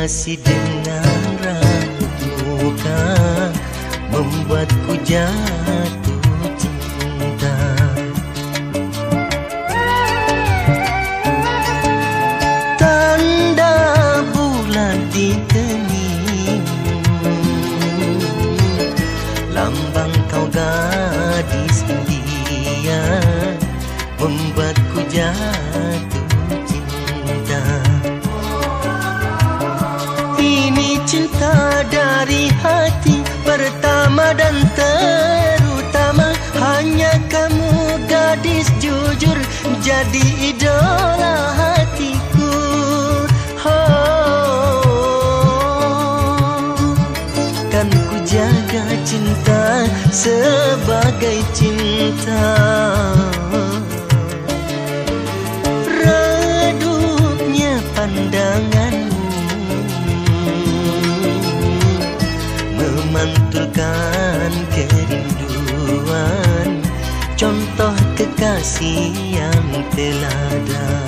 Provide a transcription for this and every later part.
serasi dengan raut muka, membuatku jatuh cinta. Tanda bulan di kening, lambang kau gadis India, membuatku jatuh cinta. Ini cinta dari hati pertama dan terutama, hanya kamu gadis jujur jadi idola hatiku. Kan ku jaga cinta sebagai cinta. Redupnya pandanganmu memantulkan kerinduan, contoh kekasih yang teladan.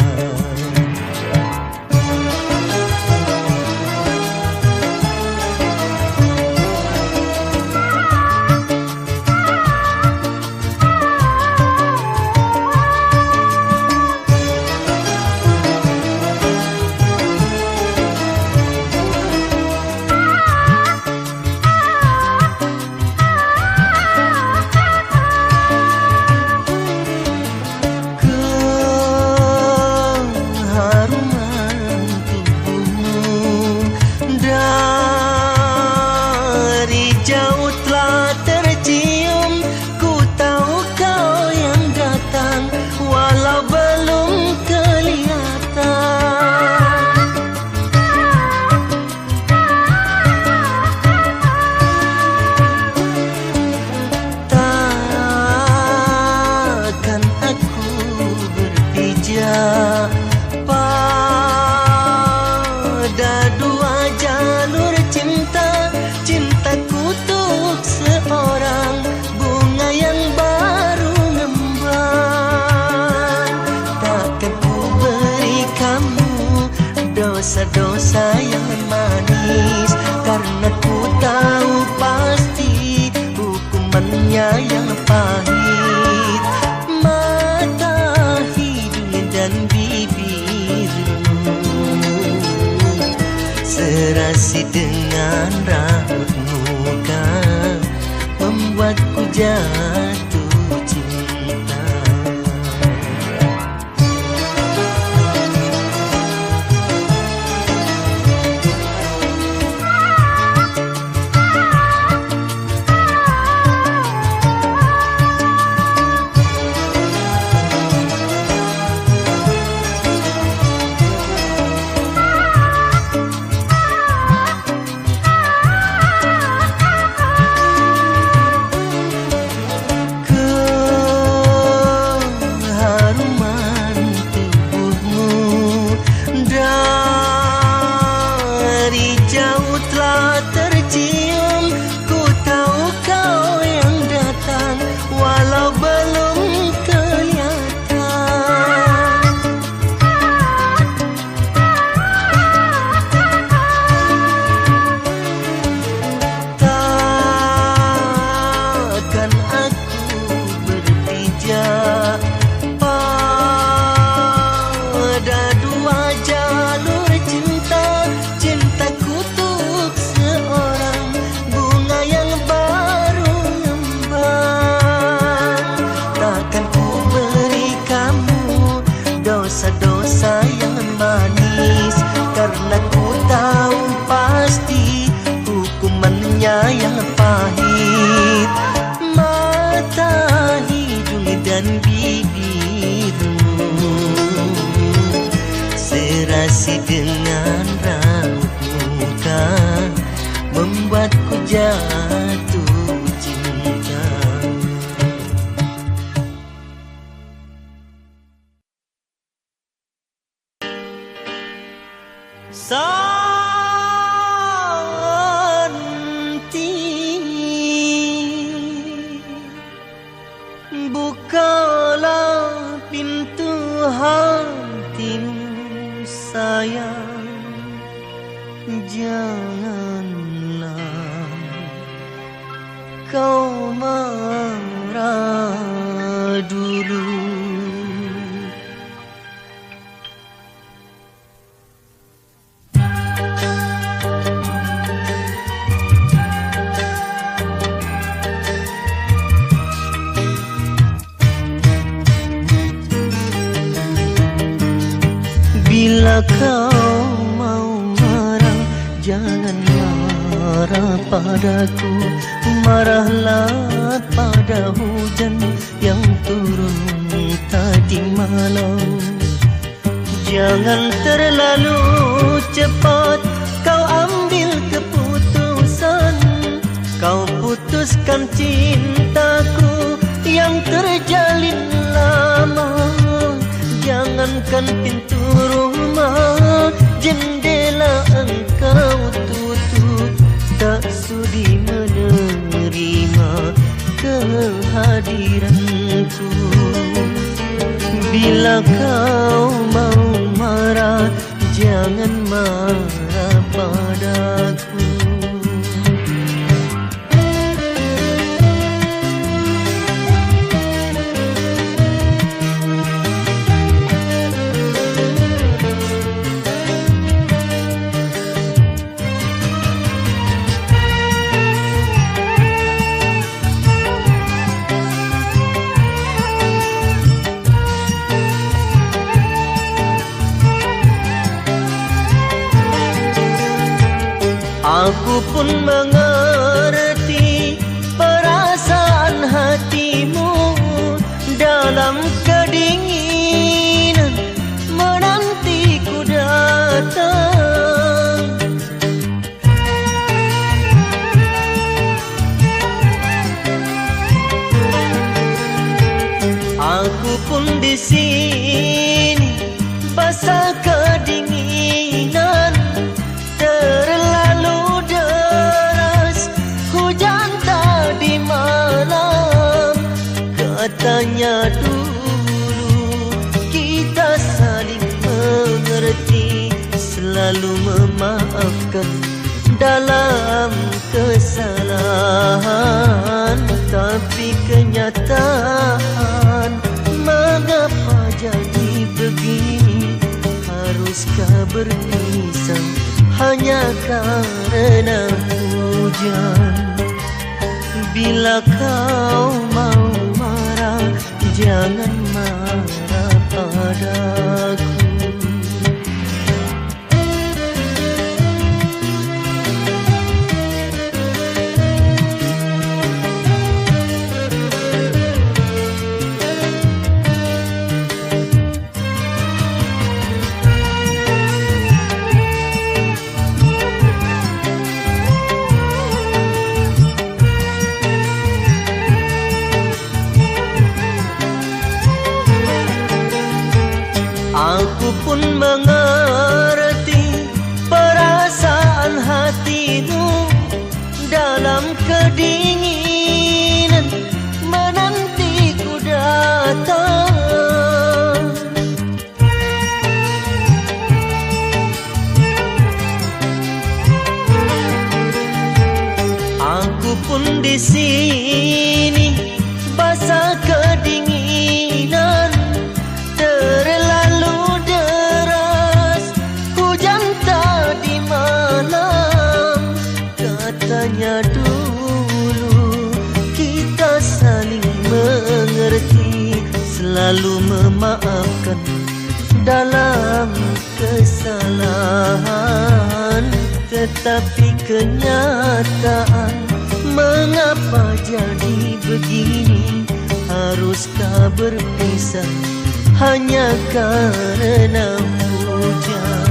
Dosa-dosa yang manis, karena ku tahu pasti hukumannya yang pahit. Mata, hidung dan bibirmu serasi dengan raut muka, membuatku jatuh cinta. Dosa-dosa yang manis, karena ku tahu pasti hukumannya yang pahit. Mata, hidung dan bibirmu serasi dengan raut muka, membuatku jatuh cinta. Santi, bukalah pintu hatimu sayang, janganlah kau marah dulu. Bila kau mau marah, jangan marah padaku. Marahlah pada hujan yang turun tadi malam. Jangan terlalu cepat kau ambil keputusan. Kau putuskan cintaku yang terjalin lama. Jangankan pintu rumah, jendela engkau tutup. Tak sudi menerima kehadiranku. Bila kau mau marah, jangan marah padaku. Aku pun mengerti perasaan hatimu dalam kedinginan menantiku datang. Aku pun di sini basah kedinginan. Terlalu deras hujan tadi malam. Katanya dulu kita saling mengerti, selalu memaafkan dalam kesalahan. Tapi kenyataan mengapa jadi begini? Haruskah berpisah hanya karena hujan? Bila kau mau marah, jangan marah padaku. Aku pun mengerti perasaan hatimu dalam kedinginan menantiku datang. Aku pun di sini basah kedinginan. Terlalu deras hujan tadi malam. Katanya dulu kita saling mengerti, selalu memaafkan dalam kesalahan. Tetapi kenyataan mengapa jadi begini? Haruskah berpisah hanya karena hujan?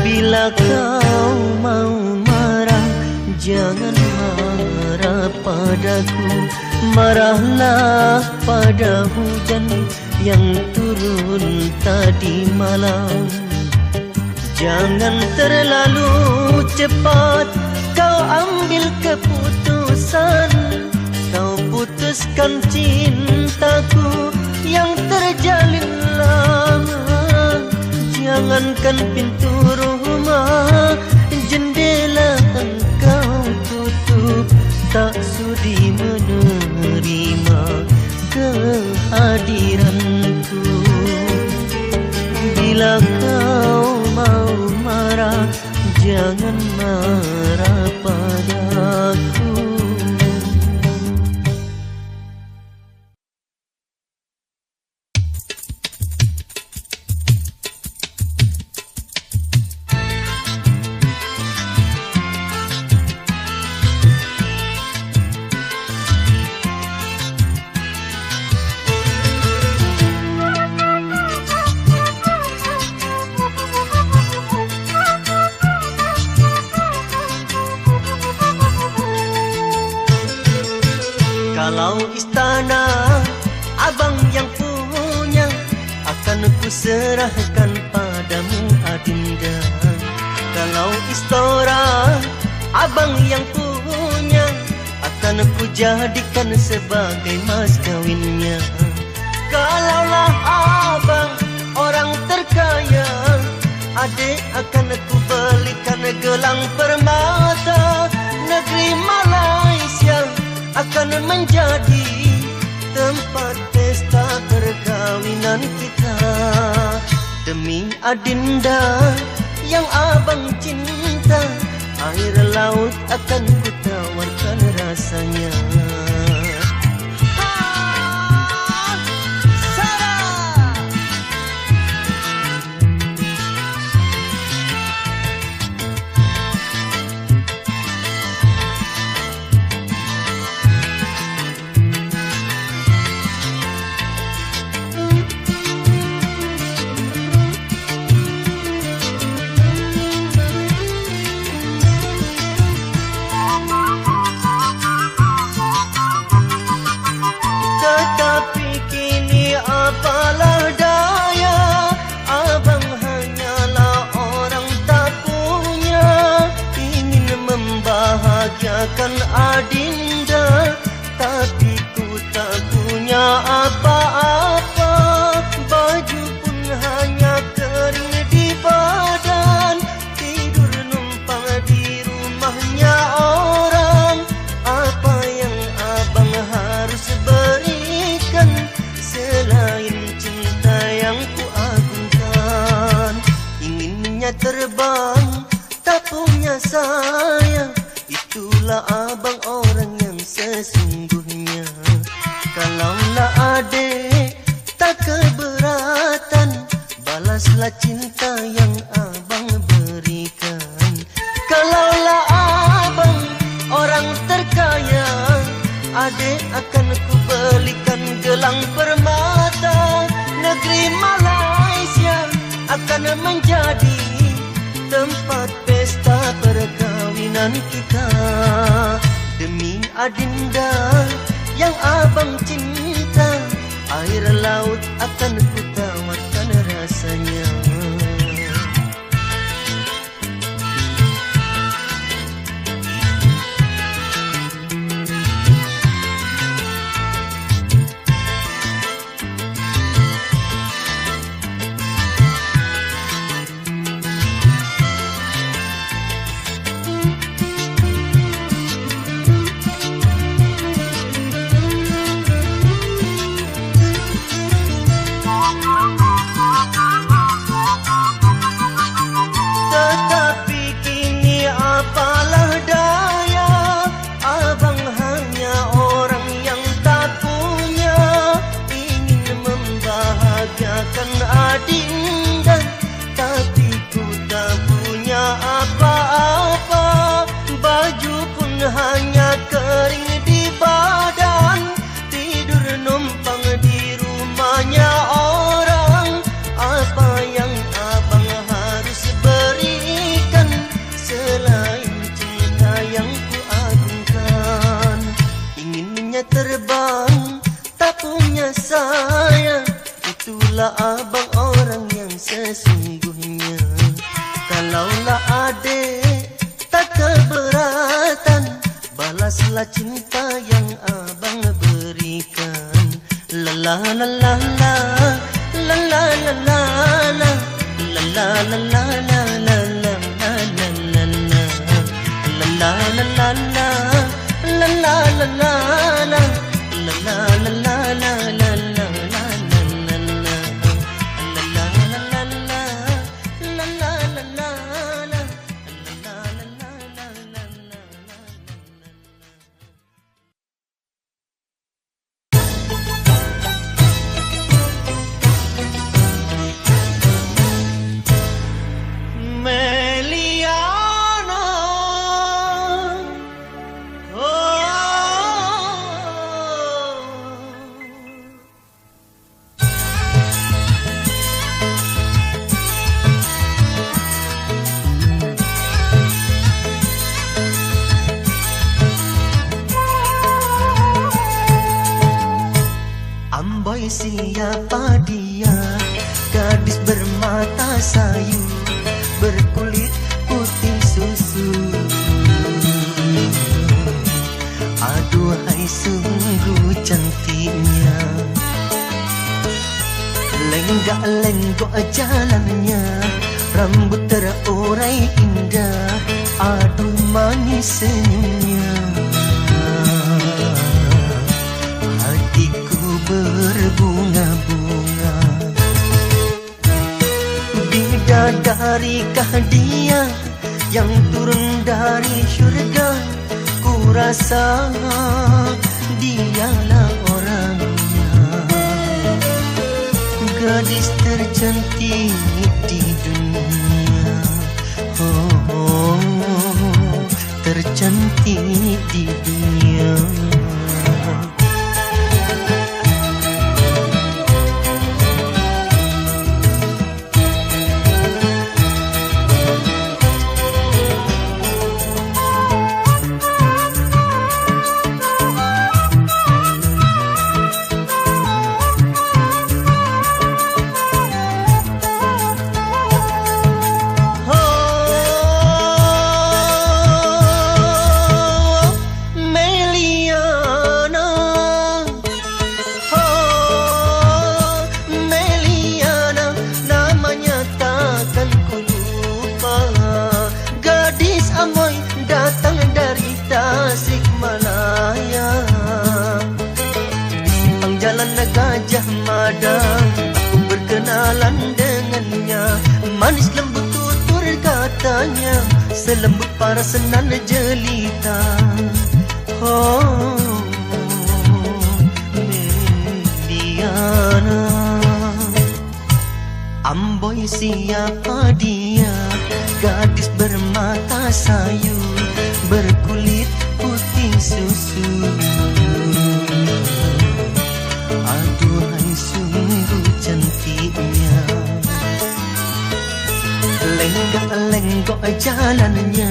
Bila kau mau marah, jangan marah padaku. Marahlah pada hujan yang turun tadi malam. Jangan terlalu cepat kau ambil keputusan. Kau putuskan cintaku yang terjalin lama. Jangankan pintu rumah, tak sudi menerima kehadiranku. Bila kau mau marah, jangan marah padaku. Kalau istana abang yang punya, akan ku serahkan padamu Adinda. Kalau istora abang yang punya, akan ku jadikan sebagai mas kawinnya. Kalaulah abang orang terkaya, adik akan ku belikan gelang permata. Negeri Malaysia akan menjadi tempat pesta perkawinan kita. Demi Adinda yang abang cinta, air laut akan ku tawarkan rasanya. Apalah daya, abang hanyalah orang tak punya. Ingin membahagiakan Adinda, tapi ku tak punya apa-apa. Baju pun hanya kering di badan, tidur numpang di rumahnya orang. Apa yang abang harus berikan selain cinta yang ku agungkan? Inginnya terbang, tak punya sayang. Itulah abang orang yang sesungguhnya. Kalaulah adik tak keberatan, balaslah cinta yang abang berikan. Kalaulah abang orang terkaya, adik akan ku belikan gelang permata. Negeri Malaysia akan menjadi tempat pesta perkawinan kita. Demi Adinda yang abang cinta, air laut akan ku tawarkan rasanya. Adinda, tapi ku tak punya apa-apa. Baju pun hanya kering di badan, tidur numpang di rumahnya orang. Apa yang abang harus berikan selain cinta yang ku agungkan? Inginnya terbang, tak punya sayang. Itulah abang orang yang sesungguhnya. Kalaulah adik tak keberatan, balaslah cinta yang abang berikan. La la la la la, la la la la la, la la la la la la la la la la la la la la la la la. Siapa dia? Gadis bermata sayu, berkulit putih susu. Aduhai sungguh cantiknya, lenggak-lenggok jalannya, rambut terurai indah. Aduh manis senyumnya, berbunga-bunga. Bidadarikah dia yang turun dari syurga? Ku rasa dialah orangnya, gadis tercantik di dunia. Oh, tercantik di dunia. Aku berkenalan dengannya, manis lembut tutur katanya, selembut para senan jelita. Oh, Meliana. Amboi siapa dia? Gadis bermata sayu, berkulit putih susu. Aduhai sungguh cantiknya, lenggak-lenggok jalannya,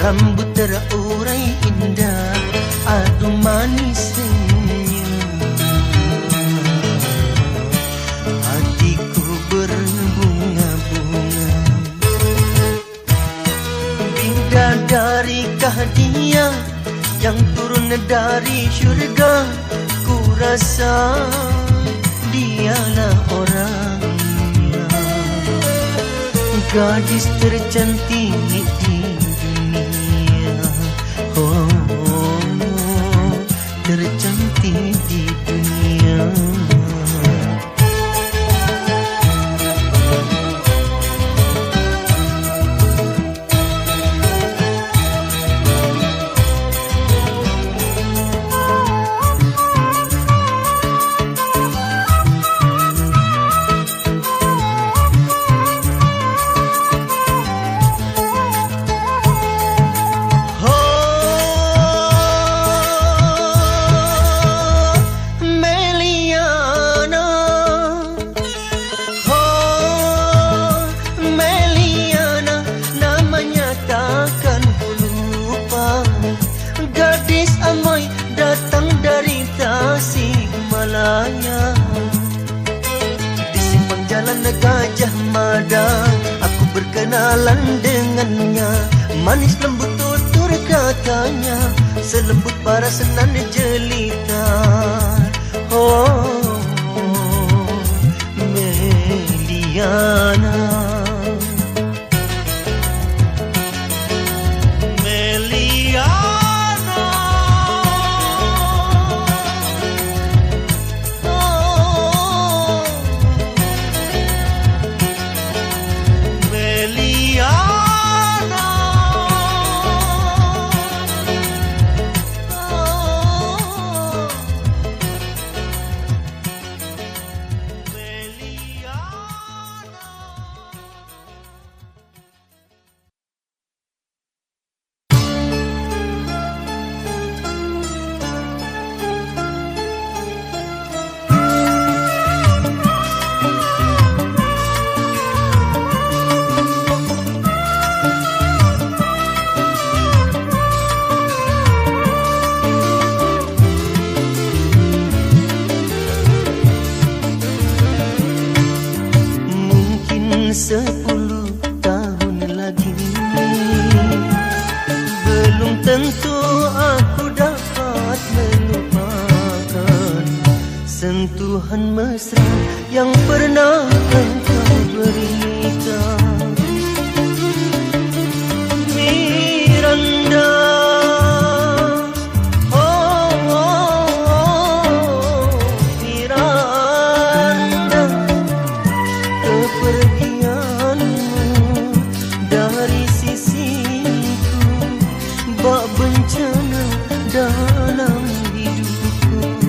rambut terurai indah. Aduh manis senyumnya, hatiku berbunga-bunga. Bidadarikah dia yang turun dari syurga? Ku rasa dialah orangnya, gadis tercantik di dunia. Oh, tercantik di dunia. Gajah Mada, aku berkenalan dengannya, manis lembut tutur katanya, selembut para senan jelita. Oh, Meliana. Meliana. sentuhan mesra yang pernah engkau berikan. Miranda, oh, oh, oh, Miranda, kepergianmu dari sisiku bak bencana dalam hidupku.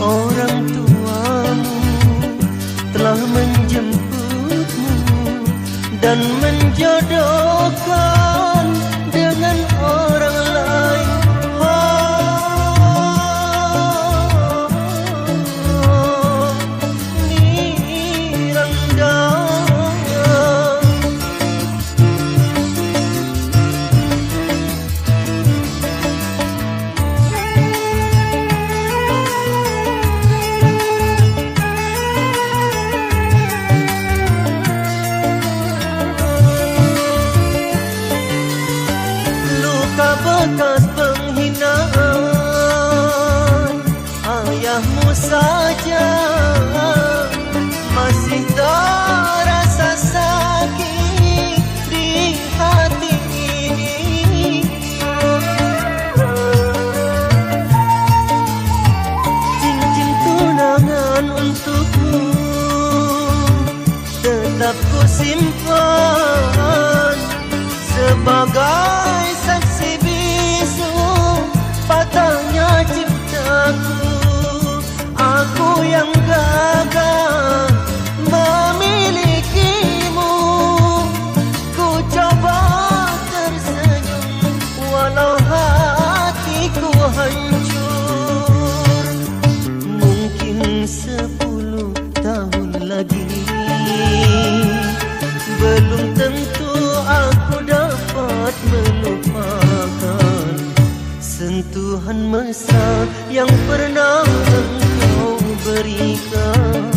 Orang tuamu telah menjemputmu dan menjodohkan dengan orang lain. Oh, Miranda, bekas penghinaan ayahmu saja masih terasa sakit di hati ini. Cincin tunangan untukmu tetap ku simpan sebagai saksi bisu patahnya ciptaku. Aku yang gagal memilikimu, ku coba tersenyum walau hatiku hancur. Mungkin 10 tahun lagi belum tentu aku dapat melupakan sentuhan mesra yang pernah engkau berikan.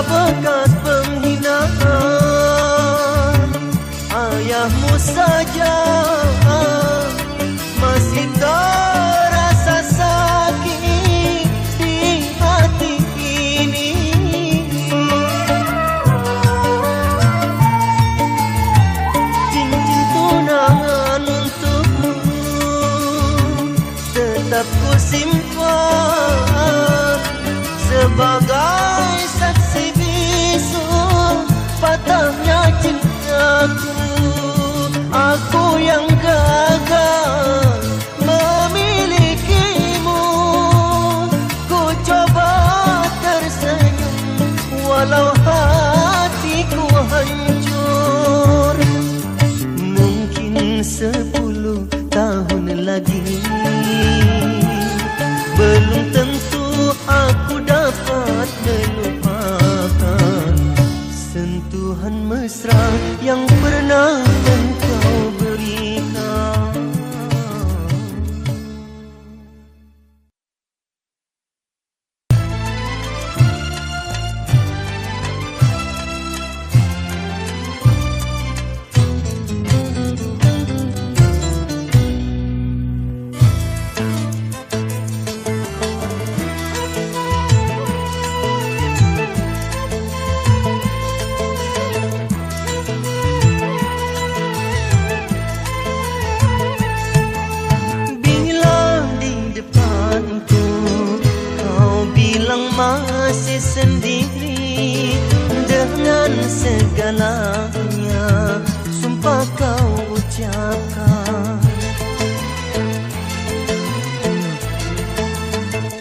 Bekas penghinaan ayahmu saja masih terasa sakit di hati ini. Cincin tunangan untukmu tetap ku simpan sebagai saksi bisu patahnya cintaku. Aku yang gagal memilikimu, ku coba tersenyum walau hatiku hancur. Mungkin 10 tahun lagi belum tentu aku dapat melupakan sentuhan mesra yang pernah engkau berikan. Masih sendiri dengan segalanya, sumpah kau ucapkan.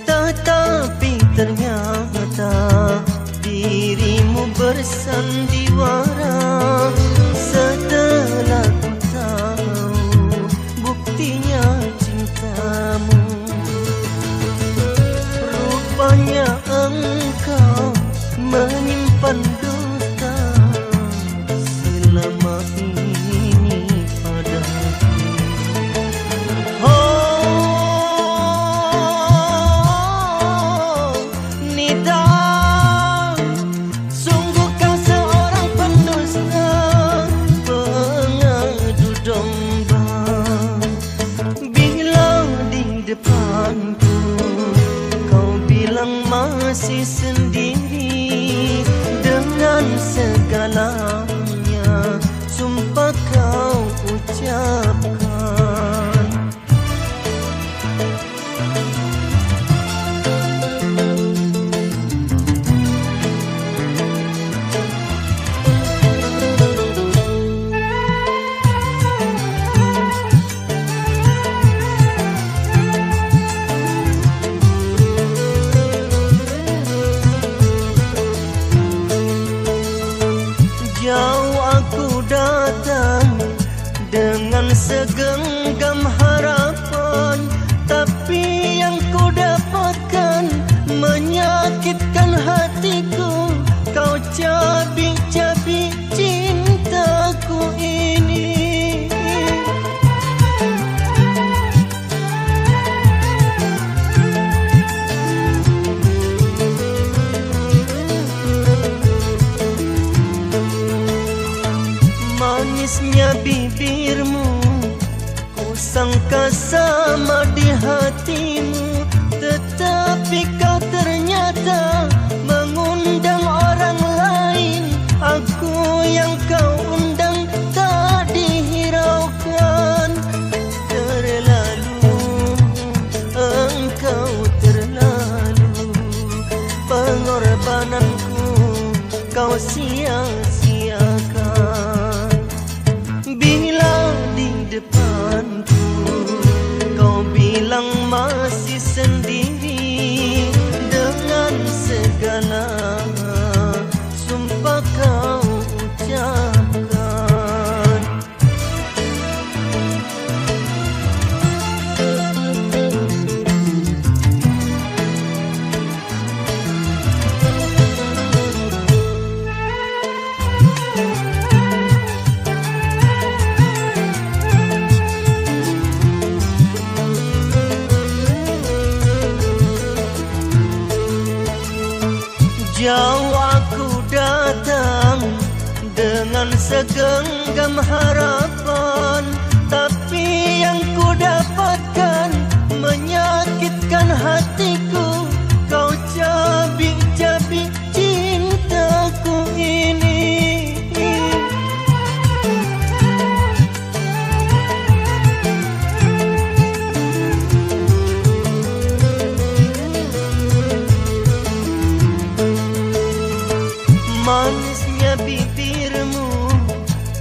Tetapi ternyata dirimu bersandiwara setelah ku tahu buktinya cintamu. Rupanya engkau menyimpan dusta selama ini. segenggam harapan, tapi yang ku dapatkan menyakitkan hatiku. Kau cabik-cabik cintaku ini. Manisnya bibirmu, ku sangka sama di hatimu, tetapi kau ternyata mengundang orang lain. Aku yang kau undang tak dihiraukan. Terlalu, engkau terlalu, pengorbananku kau sia-siakan. Bila di depanku kau bilang masih sendiri, dengan segala sumpah kau ucapkan. Jauh aku datang dengan segenggam harapan, tapi yang ku dapatkan menyakitkan hatiku. Kau cabik-cabik cintaku ini. Manisnya bibirmu,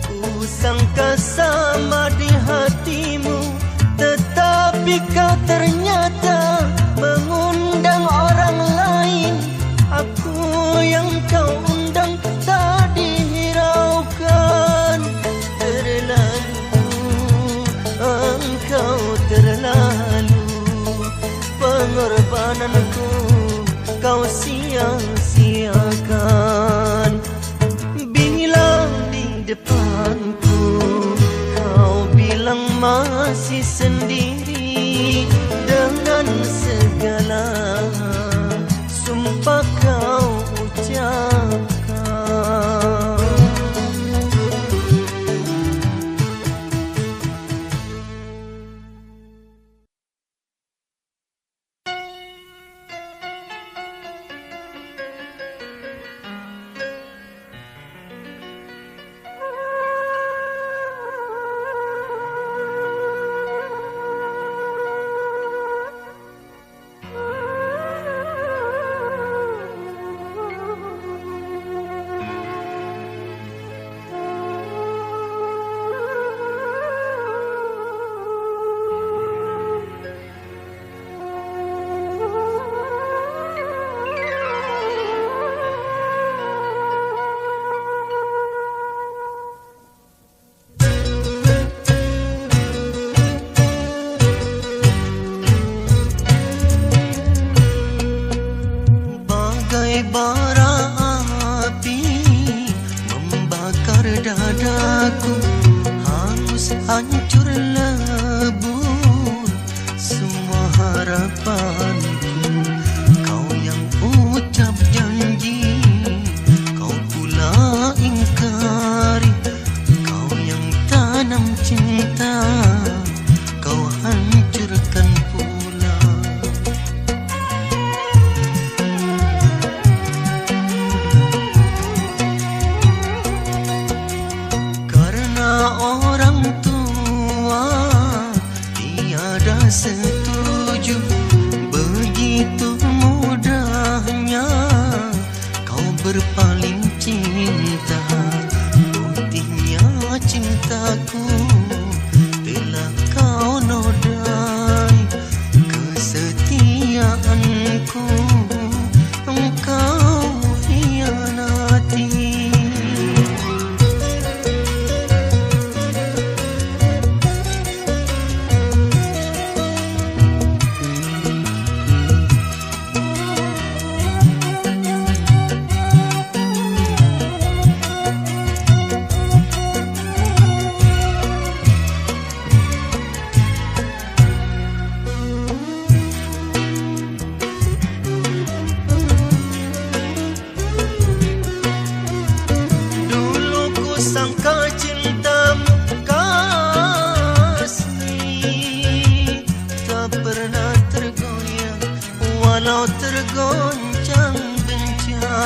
ku sangka sama di hatimu, tetapi kau ternyata mengundang orang lain. Aku yang kau undang tak dihiraukan. Terlalu, engkau terlalu, pengorbananku kau sia-siakan. Bila di depanku kau bilang masih sendiri, dengan segala sumpah kau ucapkan. Bara api membakar dadaku, hangus hancur lebur semua harapanku. Kau yang ucap janji, kau pula ingkari. Kau yang tanam cinta, kau hancurkan pula. Orang tua tiada setuju, begitu mudahnya kau berpaling cinta. Putihnya cintaku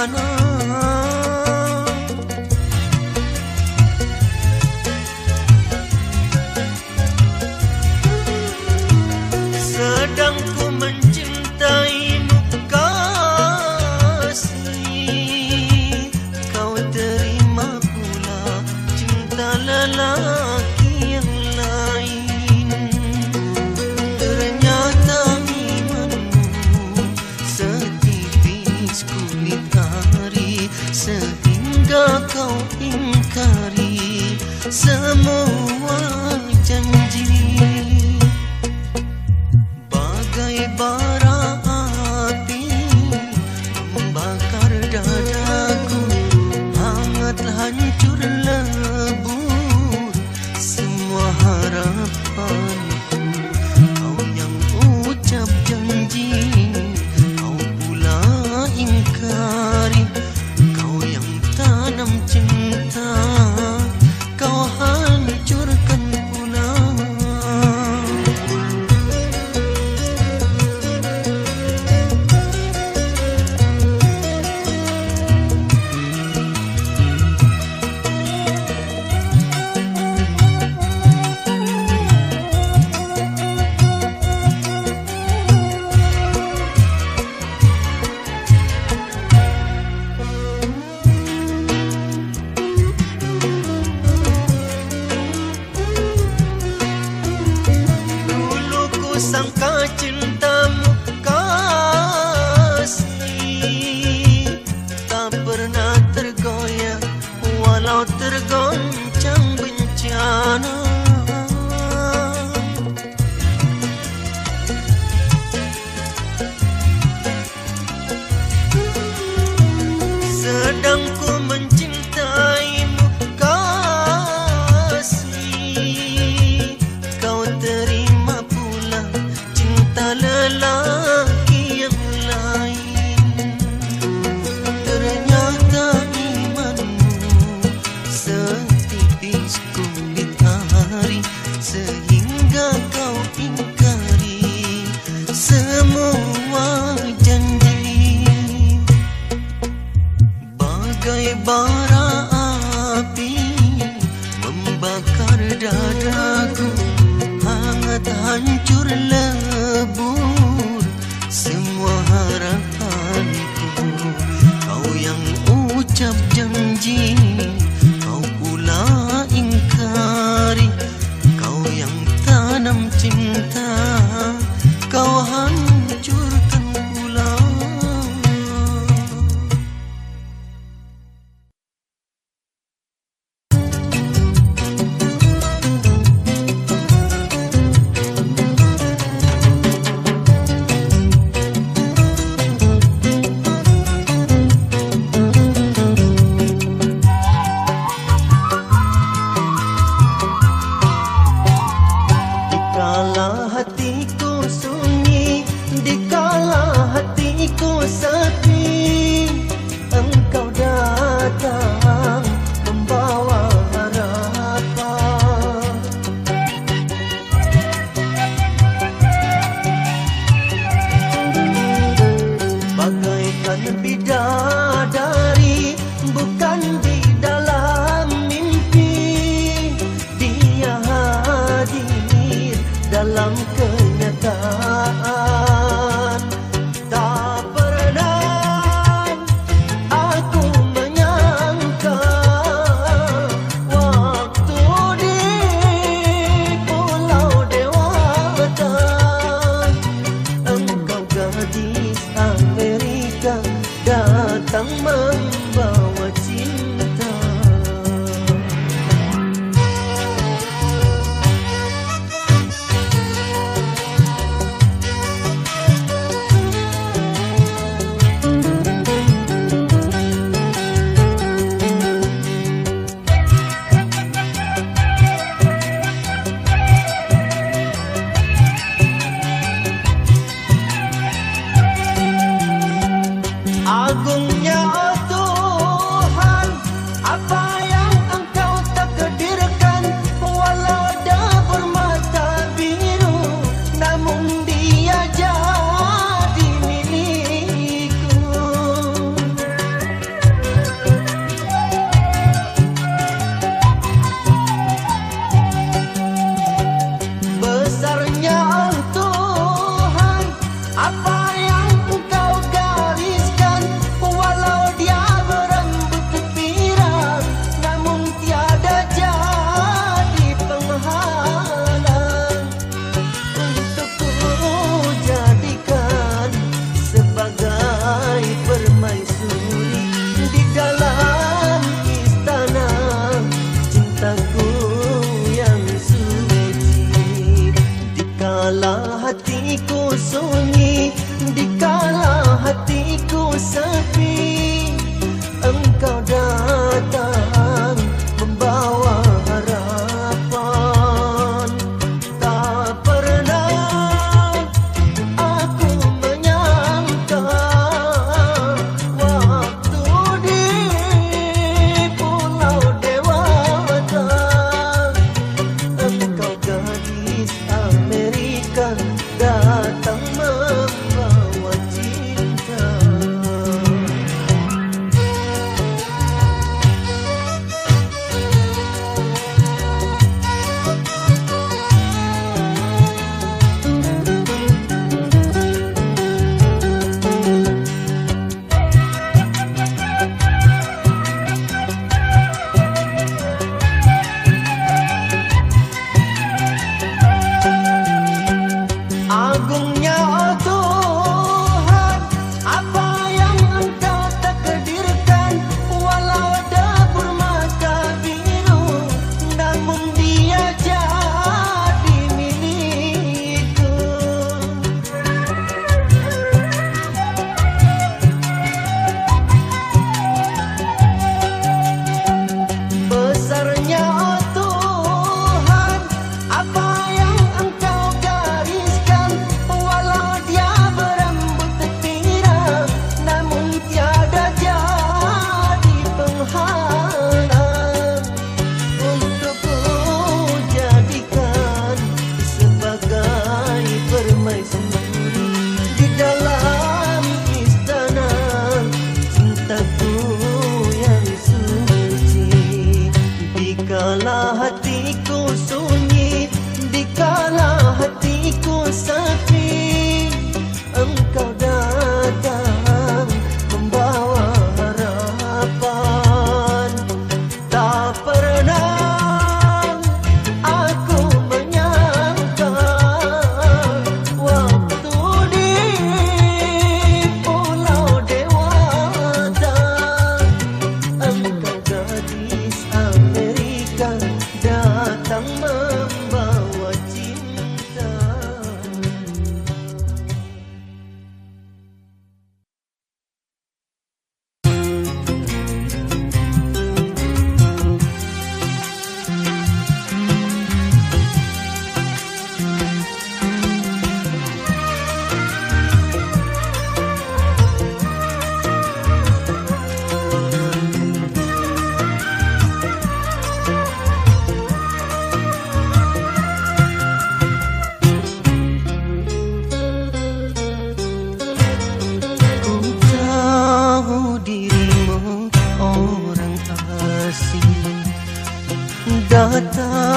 bencana. Sedang ku mencintaimu kasih, kau terima pula cinta lelaki yang lain. Ternyata imanmu setipis kulit ari, sehingga kau ingkari semua janji. Bagai bara api membakar dadaku, hangat hancur lebur semua harapanku. Kau yang ucap janji, kau pula ingkari. Kau yang tanam cinta, kau hancurkan pula. Sangka cintamu kasih tak pernah tergoyah walau tergoncang bencana. Sedang ku mencintaimu kasih, kau terima pula cinta lelaki yang lain. Ternyata imanmu setipis kulit ari, sehingga kau ingkari semua janji. Bagai bara api membakar dadaku, hangat hancur lebur semua harapanku. Kau yang ucap janji, kau pula ingkari. Kau yang tanam cinta, kau hancurkan pula. Dikala hatiku sunyi, dikala hatiku sepi, engkau datang membawa harapan. Bagaikan bidadari bukan di dalam mimpi, dia hadir dalam kenyataan. Tak pernah aku menyangka waktu di Pulau Dewata engkau gadis Amerika datang membawa cinta.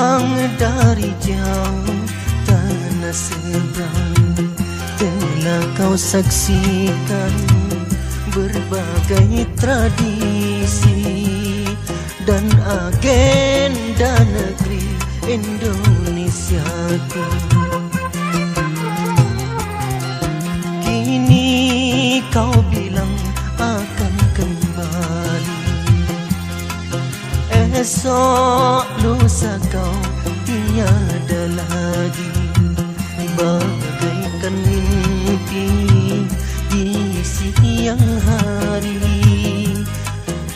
datang dari jauh tanah seberang, telah kau saksikan berbagai tradisi dan agenda negeri Indonesiaku. Kini kau bilang akan kembali, esok lusa kau tiada lagi, bagaikan mimpi di siang hari.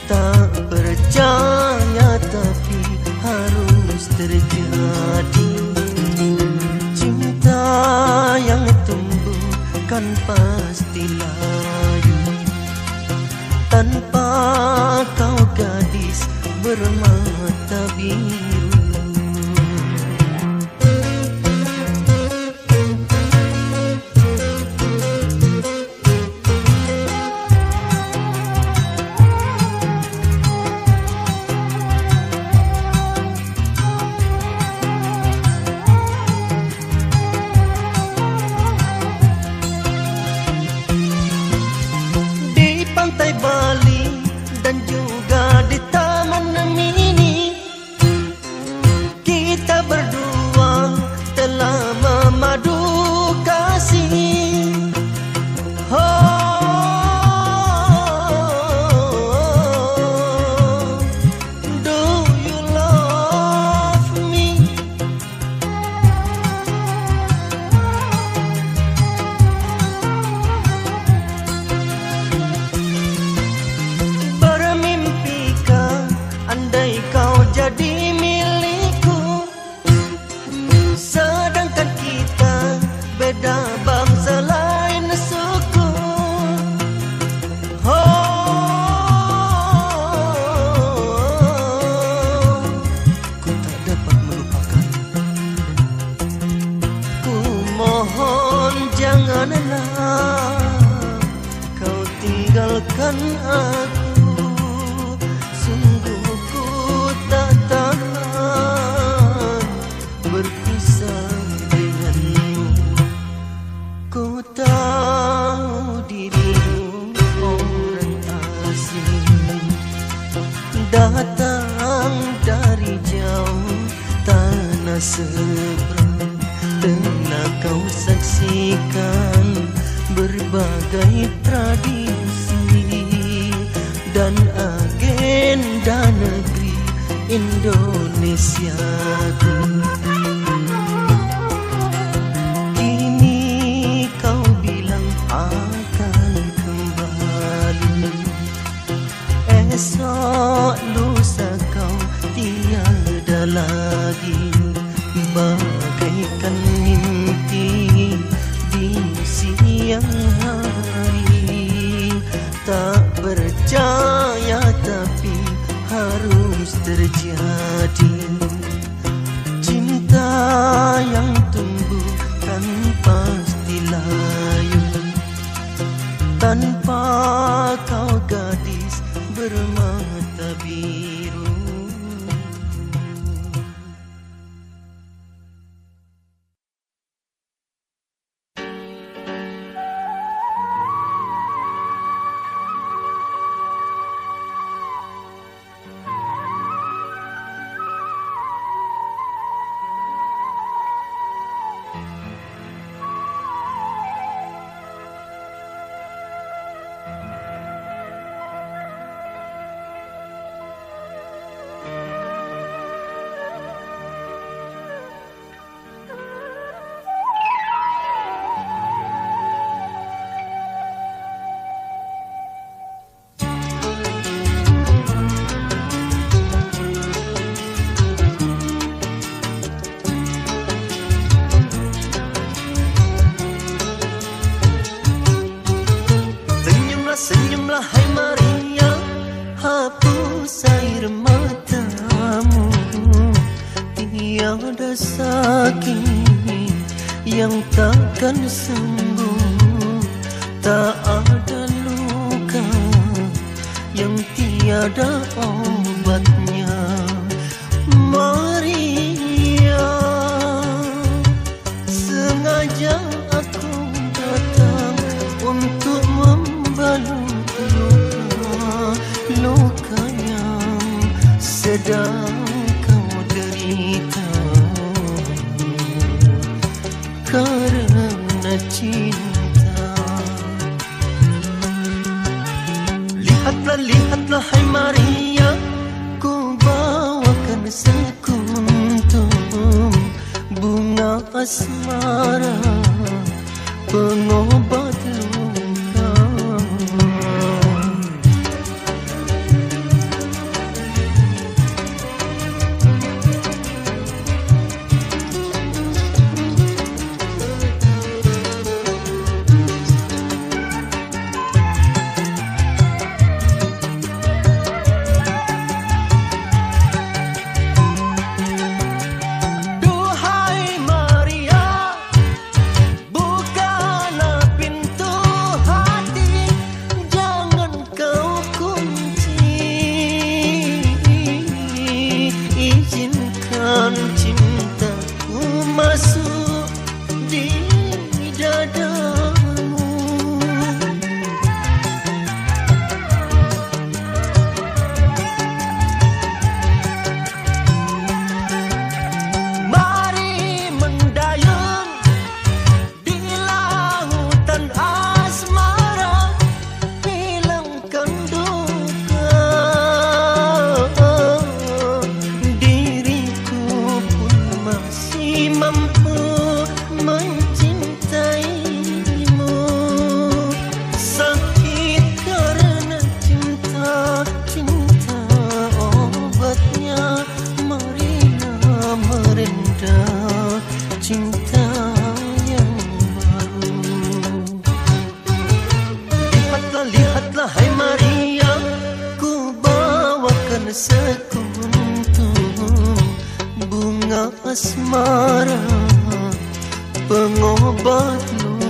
Tak percaya tapi harus terjadi. Cinta yang tumbuh kan pasti layu, tanpa kau gadis bermata biru. Pantai Bali dan juga di Taman Mini, kita berdua telah memadu kasih. Oh, do you love me? Andai kau jadi milikku, sedangkan kita beda bangsa lain suku. Oh, ku tak dapat melupakan. Ku mohon janganlah kau tinggalkan aku. Sungguh ku tak tahan berpisah denganmu. Ku tahu dirimu orang asing, datang dari jauh tanah seberang, telah kau saksikan berbagai tradisi dan agenda negeri Indonesiaku. Kini kau bilang akan kembali, esok lusa kau tiada lagi, bagaikan mimpi di siang hari. Tak percaya tapi harus terjadi. Cinta yang tumbuh kan pasti layu, tanpa kau gadis bermata biru. Senyumlah hai Maria, hapus air matamu. Tiada sakit yang takkan sembuh, tak ada luka yang tiada obatnya. Maria, asmara, pengobat luka. Cintaku masuk di dadamu. Mari mendayung di lautan asmara, hilangkan duka. Masih mampu mencintaimu. Sakit karena cinta, cinta obatnya. Marilah merenda cinta yang baru. Lihatlah, lihatlah hai Maria, ku bawakan sekuntum bunga asmara, pengobat luka.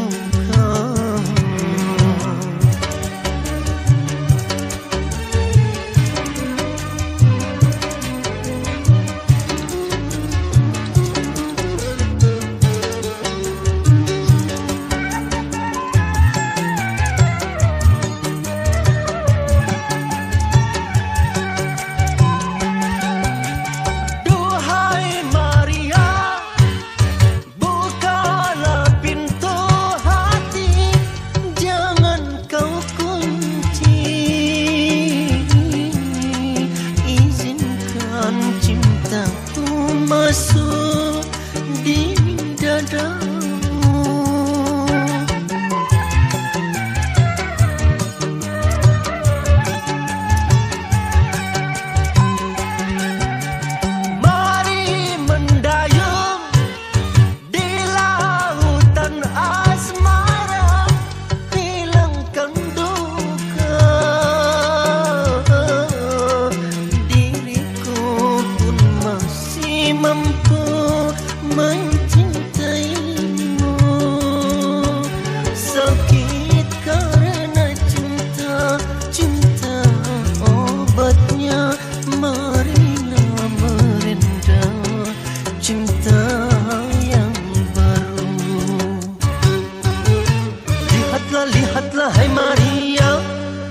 Cintaku masuk di dadamu. Mari mendayung di lautan asmara, hilangkan duka. Masih mampu mencintaimu. Sakit karena cinta, cinta obatnya. Marilah merenda cinta yang baru. Lihatlah, lihatlah hai Maria,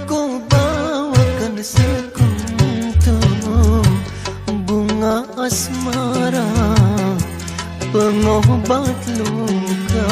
ku bawakan sekuntum bunga asmara, pengobat luka.